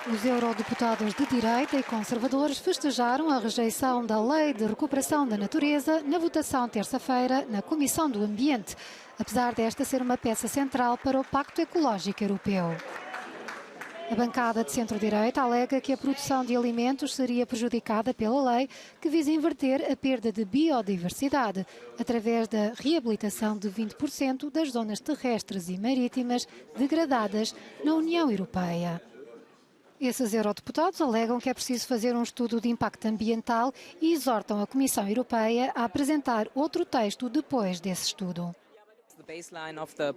Os eurodeputados de direita e conservadores festejaram a rejeição da Lei de Recuperação da Natureza na votação terça-feira na Comissão do Ambiente, apesar desta ser uma peça central para o Pacto Ecológico Europeu. A bancada de centro-direita alega que a produção de alimentos seria prejudicada pela lei que visa inverter a perda de biodiversidade através da reabilitação de 20% das zonas terrestres e marítimas degradadas na União Europeia. Esses eurodeputados alegam que é preciso fazer um estudo de impacto ambiental e exortam a Comissão Europeia a apresentar outro texto depois desse estudo. The baseline of the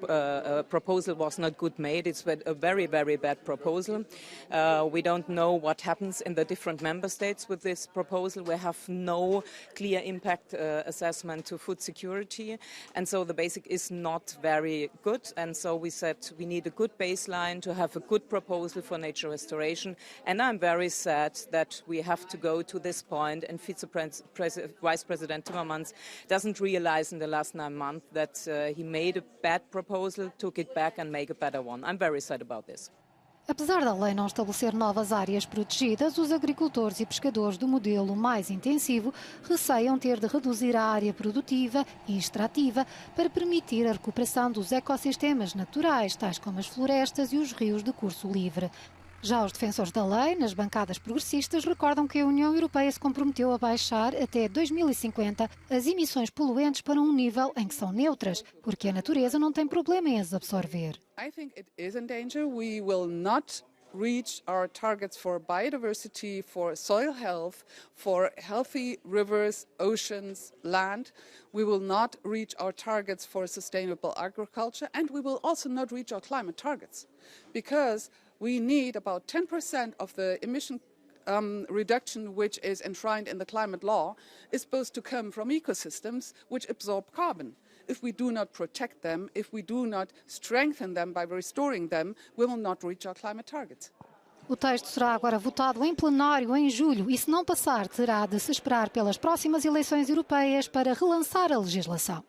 proposal was not good made. It's a very, very bad proposal. We don't know what happens in the different member states with this proposal. We have no clear impact assessment to food security, and so the basic is not very good. And so we said we need a good baseline to have a good proposal for nature restoration. And I'm very sad that we have to go to this point, and Vice President Timmermans doesn't realize in the last 9 months that he made a bad proposal, took it back and make a better one. I'm very sad about this. Apesar da lei não estabelecer novas áreas protegidas, os agricultores e pescadores do modelo mais intensivo receiam ter de reduzir a área produtiva e extrativa para permitir a recuperação dos ecossistemas naturais, tais como as florestas e os rios de curso livre. Já os defensores da lei, nas bancadas progressistas, recordam que a União Europeia se comprometeu a baixar até 2050 as emissões poluentes para um nível em que são neutras, porque a natureza não tem problema em as absorver. I think it is in danger. We will not reach our targets for biodiversity, for soil health, for healthy rivers, oceans, land. We will not reach our targets for sustainable agriculture, and we will also not reach our climate targets, because we need about 10% of the emission reduction which is enshrined in the climate law is supposed to come from ecosystems which absorb carbon. If we do not protect them, if we do not strengthen them by restoring them, we will not reach our climate targets. O texto será agora votado em plenário em julho e, se não passar, terá de se esperar pelas próximas eleições europeias para relançar a legislação.